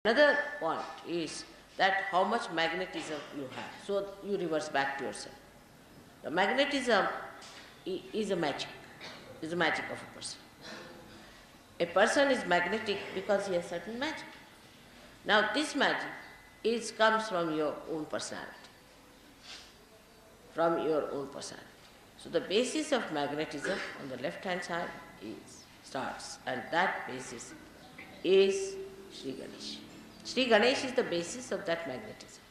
Another point is that how much magnetism you have. So you reverse back to yourself. The magnetism is a magic of a person. A person is magnetic because he has certain magic. Now this magic comes from your own personality. From your own personality. So the basis of magnetism on the left hand side starts, and that basis is Shri Ganesh. Shri Ganesh is the basis of that magnetism.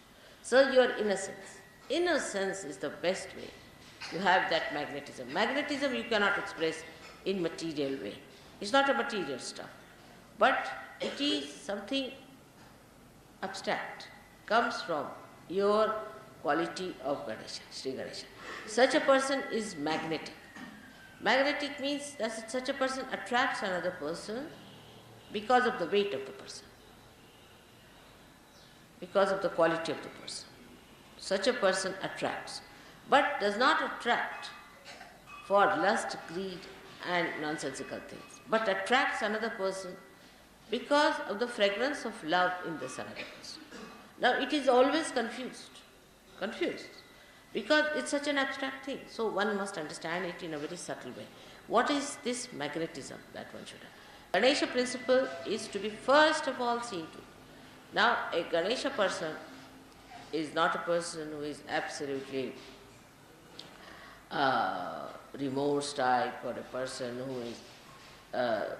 So your innocence. Innocence is the best way to have that magnetism. Magnetism you cannot express in material way. It's not a material stuff. But it is something abstract. Comes from your quality of Ganesha, Shri Ganesha. Such a person is magnetic. Magnetic means that such a person attracts another person because of the weight of the person, because of the quality of the person. Such a person attracts, but does not attract for lust, greed and nonsensical things, but attracts another person because of the fragrance of love in this another person. Now it is always confused, because it's such an abstract thing. So one must understand it in a very subtle way. What is this magnetism that one should have? Ganesha principle is to be first of all seen to. Now a Ganesha person is not a person who is absolutely remorse type, or a person who is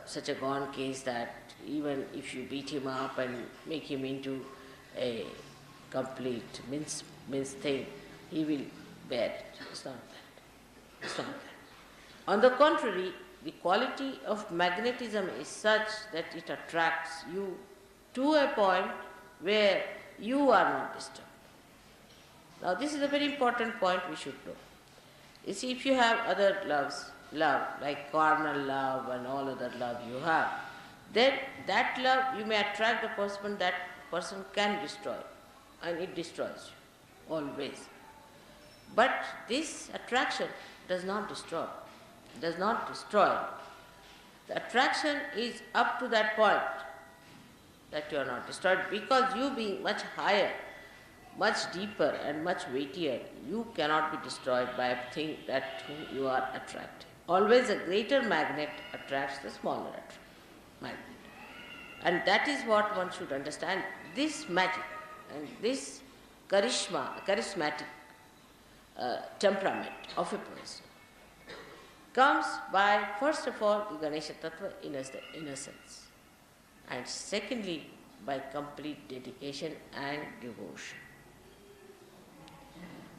such a gone case that even if you beat him up and make him into a complete mince thing, he will bear it. It's not that. It's not that. On the contrary, the quality of magnetism is such that it attracts you to a point where you are not disturbed. Now this is a very important point we should know. You see, if you have other love like carnal love and all other love you have, then that love you may attract the person, that person can destroy, and it destroys you, always. But this attraction does not destroy. The attraction is up to that point that you are not destroyed, because you being much higher, much deeper and much weightier, you cannot be destroyed by a thing that whom you are attracting. Always a greater magnet attracts the smaller magnet. And that is what one should understand. This magic and this charismatic temperament of a person comes by, first of all, the Ganesha Tattva, innocence, and secondly, by complete dedication and devotion.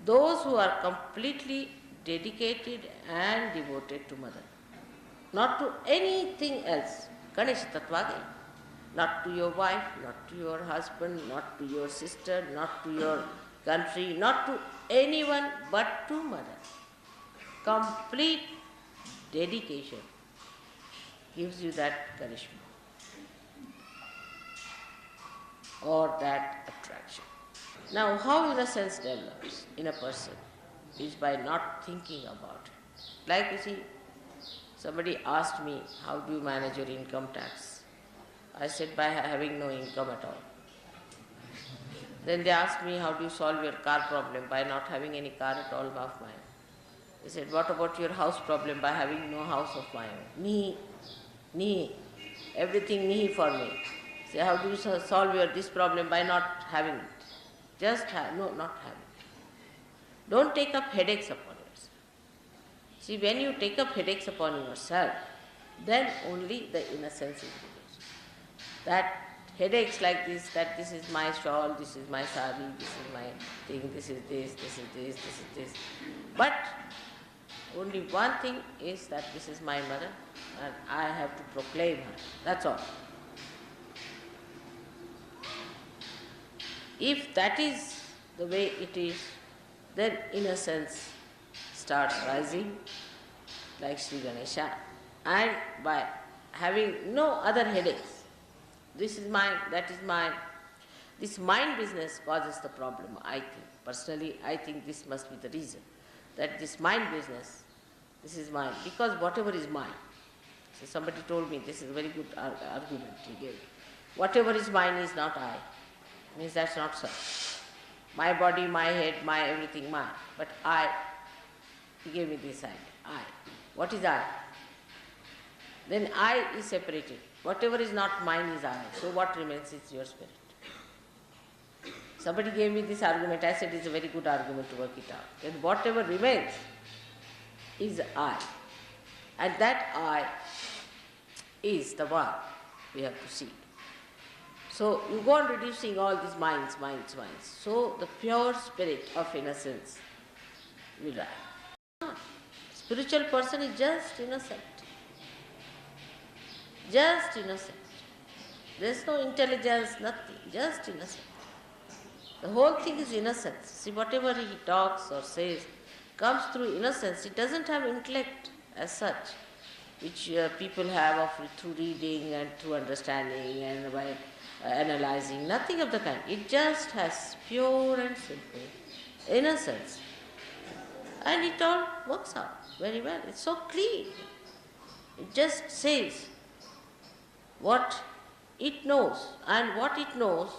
Those who are completely dedicated and devoted to Mother, not to anything else, Ganesha Tattva again, not to your wife, not to your husband, not to your sister, not to your country, not to anyone but to Mother. Complete dedication gives you that charisma or that attraction. Now, how innocence develops in a person is by not thinking about it. Like you see, somebody asked me, how do you manage your income tax? I said, by having no income at all. Then they asked me, how do you solve your car problem? By not having any car at all of mine. They said, what about your house problem? By having no house of my own. Nihi. Everything nihi for me. Say, how do you solve this problem? By not having it. Not having it. Don't take up headaches upon yourself. See, when you take up headaches upon yourself, then only the innocence is revealed. That headaches like this, that this is my shawl, this is my sari, this is my thing, this is this, this is this, this is this. But only one thing is that this is my mother and I have to proclaim her. That's all. If that is the way it is, then innocence starts rising like Shri Ganesha, and by having no other headaches, this is mine, that is mine. This mind business causes the problem, I think. Personally, I think this must be the reason, that this mind business, this is mine, because whatever is mine. So somebody told me, this is a very good argument he gave. whatever is mine is not I. Means that's not so. My body, my head, my everything, mine. But I, he gave me this idea. I. What is I? Then I is separated. Whatever is not mine is I. So what remains is your spirit. Somebody gave me this argument. I said it's a very good argument to work it out. Then whatever remains is I. And that I is the one we have to see. So you go on reducing all these minds. So the pure spirit of innocence will rise. Spiritual person is just innocent. Just innocent. There is no intelligence, nothing, just innocent. The whole thing is innocence. See, whatever he talks or says comes through innocence. It doesn't have intellect as such, which people have through reading and through understanding and by analyzing. Nothing of the kind. It just has pure and simple innocence. And it all works out very well. It's so clean. It just says what it knows, and what it knows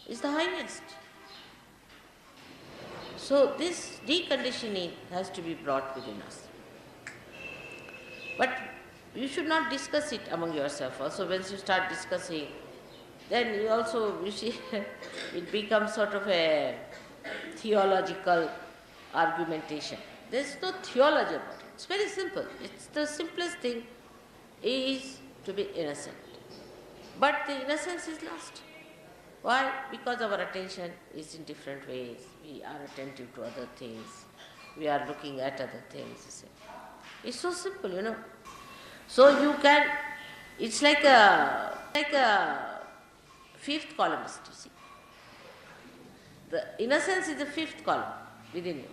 is the highest. So this deconditioning has to be brought within us. But you should not discuss it among yourself. Also, once you start discussing, then you see, it becomes sort of a theological argumentation. There is no theology about it. It's very simple. It's the simplest thing is to be innocent. But the innocence is lost. Why? Because our attention is in different ways. We are attentive to other things. We are looking at other things. You see. It's so simple, So you can, it's like a fifth columnist, you see. The innocence is the fifth column within you.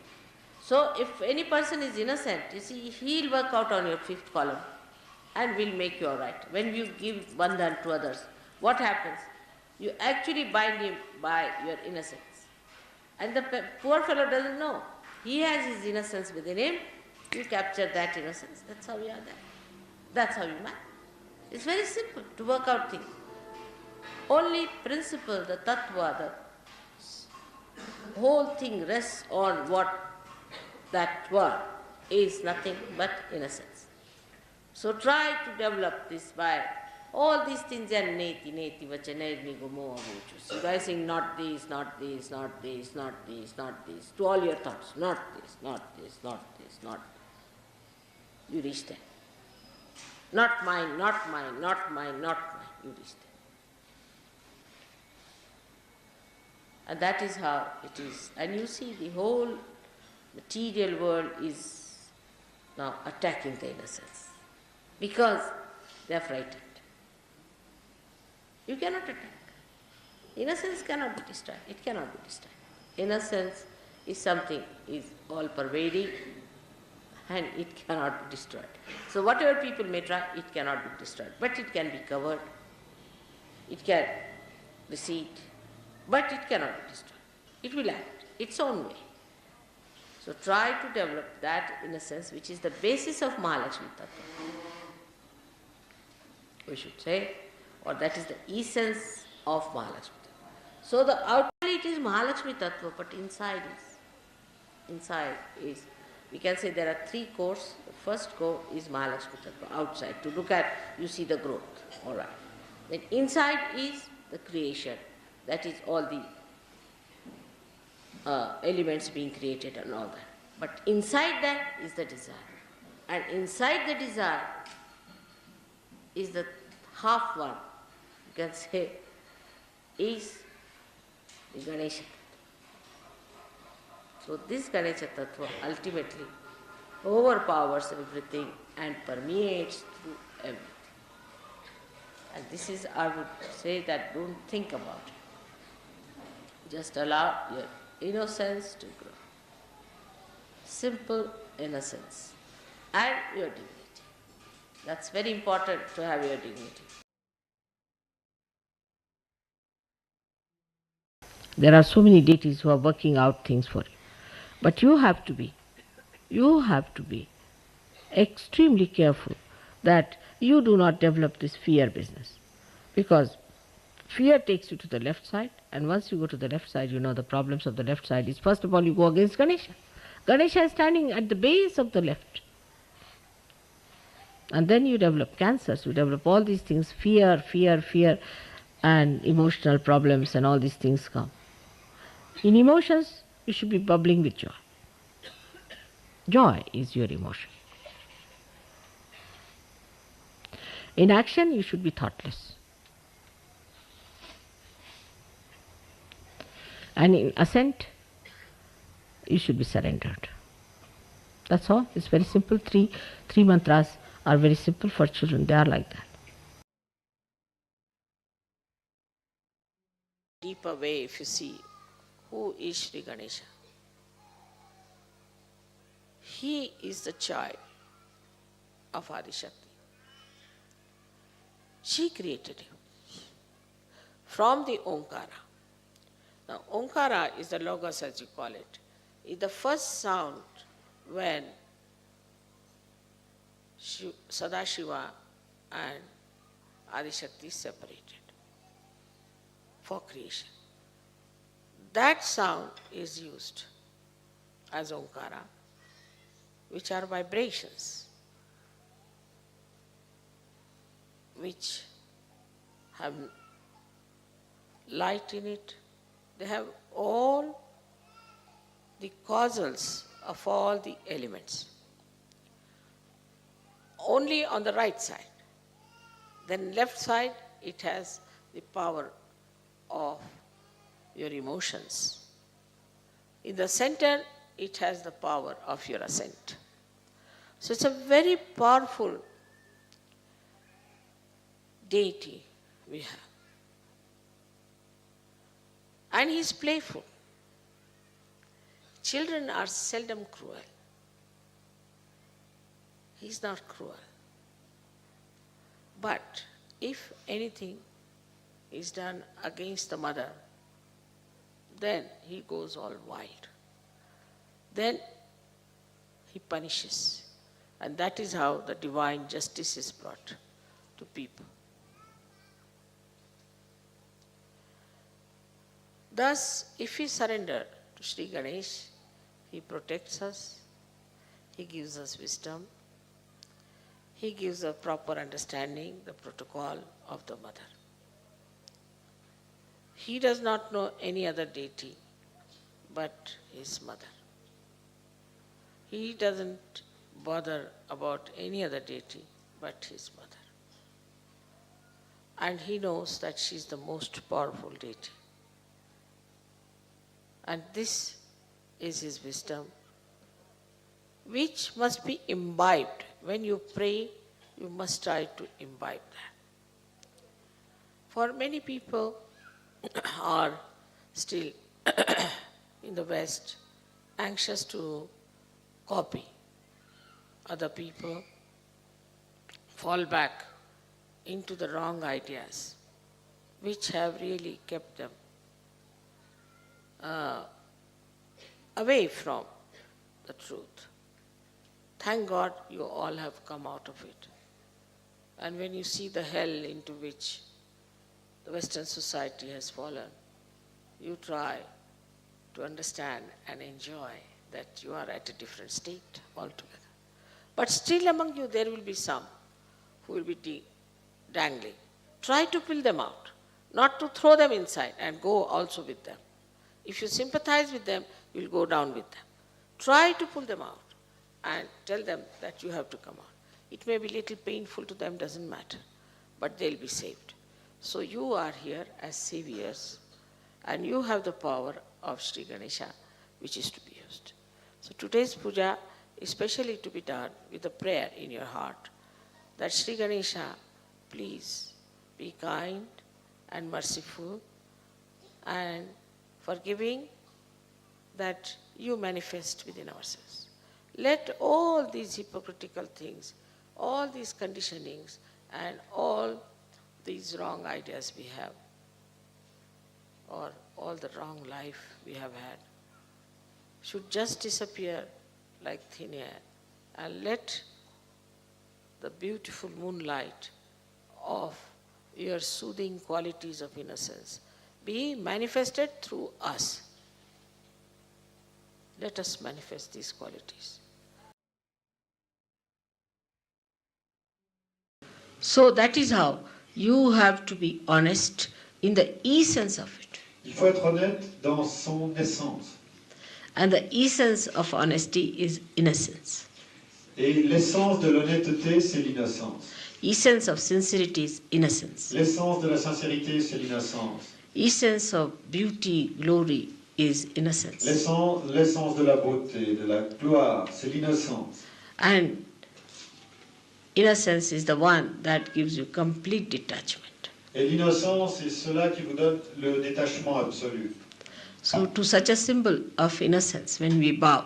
So if any person is innocent, you see, he'll work out on your fifth column and will make you all right. When you give bandhan to others, what happens? You actually bind him by your innocence. And the poor fellow doesn't know. He has his innocence within him. You capture that innocence. That's how you are there. That's how you manage. It's very simple to work out things. Only principle, the tattva, the whole thing rests on what that word is nothing but innocence. So try to develop this by all these things are neti vachanai nigumo avuchu. By saying not this, not this, not this, not this, not this, to all your thoughts, not this, not this, not this, not this. You reach there. Not mine, not mine, not mine, not mine. You reach there. And that is how it is. And you see the whole material world is now attacking the innocence because they are frightened. You cannot attack. Innocence cannot be destroyed. It cannot be destroyed. Innocence is something is all pervading and it cannot be destroyed. So whatever people may try, it cannot be destroyed. But it can be covered. It can recede. But it cannot be destroyed. It will act its own way. So try to develop that innocence which is the basis of Mahalakshmi Tattva. We should say, or that is the essence of Mahalakshmi Tattva. So the outside it is Mahalakshmi Tattva, but inside is, we can say there are three cores. The first core is Mahalakshmi Tattva, outside. To look at, you see the growth, all right. Then inside is the creation. That is all the elements being created and all that. But inside that is the desire. And inside the desire is the half one, you can say, is the Ganesha Tattva. So this Ganesha Tattva ultimately overpowers everything and permeates through everything. And this is, I would say that don't think about it. Just allow your innocence to grow. Simple innocence and your dignity. That's very important to have your dignity. There are so many deities who are working out things for you. But you have to be extremely careful that you do not develop this fear business. Because Fear takes you to the left side, and once you go to the left side, you know the problems of the left side is, first of all, you go against Ganesha. Ganesha is standing at the base of the left. And then you develop cancers, you develop all these things, fear, and emotional problems, and all these things come. In emotions, you should be bubbling with joy. Joy is your emotion. In action, you should be thoughtless. And in assent, you should be surrendered. That's all. It's very simple. Three mantras are very simple for children. They are like that. Deeper way, if you see, who is Shri Ganesha? He is the child of Adishakti. She created him from the Omkara. Now, Omkara is the logos, as you call it. It's the first sound when Sadashiva and Adishakti separated for creation. That sound is used as Omkara, which are vibrations, which have light in it. They have all the causals of all the elements. Only on the right side. Then left side, it has the power of your emotions. In the center, it has the power of your assent. So it's a very powerful deity we have. And he is playful. Children are seldom cruel. He is not cruel. But if anything is done against the mother, then he goes all wild. Then he punishes. And that is how the divine justice is brought to people. Thus, if we surrender to Shri Ganesh, he protects us, he gives us wisdom, he gives a proper understanding, the protocol of the mother. He does not know any other deity but his mother. He doesn't bother about any other deity but his mother. And he knows that she is the most powerful deity. And this is his wisdom, which must be imbibed. When you pray, you must try to imbibe that. For many people are still in the West anxious to copy other people, fall back into the wrong ideas, which have really kept them away from the truth. Thank God you all have come out of it. And when you see the hell into which the Western society has fallen, you try to understand and enjoy that you are at a different state altogether. But still among you there will be some who will be dangling. Try to pull them out, not to throw them inside and go also with them. If you sympathize with them, you will go down with them. Try to pull them out and tell them that you have to come out. It may be a little painful to them, doesn't matter, but they'll be saved. So you are here as saviors, and you have the power of Shri Ganesha, which is to be used. So today's puja is specially to be done with a prayer in your heart that Shri Ganesha, please be kind and merciful and forgiving, that you manifest within ourselves. Let all these hypocritical things, all these conditionings, and all these wrong ideas we have, or all the wrong life we have had, should just disappear like thin air, and let the beautiful moonlight of your soothing qualities of innocence be manifested through us. Let us manifest these qualities. So that is how you have to be honest in the essence of it. Il faut être honnête dans son essence. And the essence of honesty is innocence. Et l'essence de l'honnêteté, c'est l'innocence. Essence of sincerity is innocence. L'essence de la sincérité, c'est l'innocence. Essence of beauty, glory is innocence. L'essence de la beauté, de la gloire, c'est l'innocence. And innocence is the one that gives you complete detachment. Et l'innocence, c'est cela qui vous donne le détachement absolu. So to such a symbol of innocence, when we bow,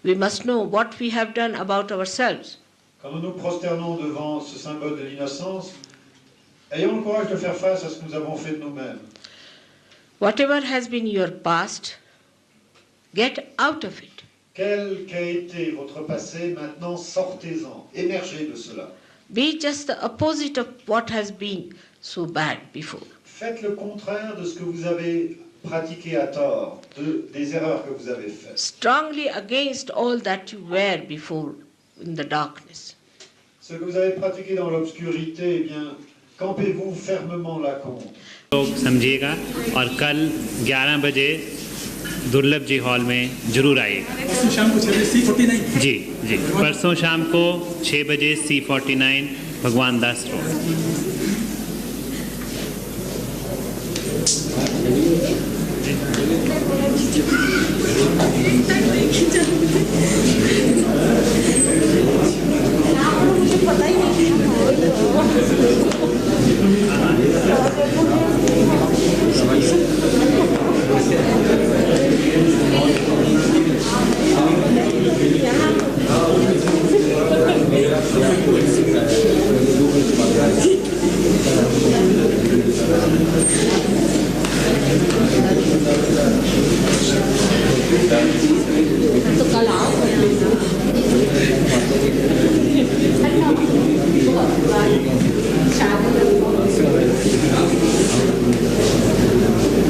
we must know what we have done about ourselves. Quand nous nous prosternons devant ce symbole de l'innocence, ayons le courage de faire face à ce que nous avons fait de nous-mêmes. Whatever has been your past, get out of it. Quel qu'a été votre passé, maintenant sortez-en, émergez de cela. Be just the opposite of what has been so bad before. Faites le contraire de ce que vous avez pratiqué à tort, des erreurs que vous avez faites. Strongly against all that you were before in the darkness. Ce que vous avez pratiqué dans l'obscurité, eh bien, campez-vous fermement là contre. लोग समझिएगा और कल 11 बजे दुर्लभ जी hall में जरूर आइएगा। परसों शाम को 6 बजे C49 जी परसों शाम को 6 बजे C49 भगवान दास रोड।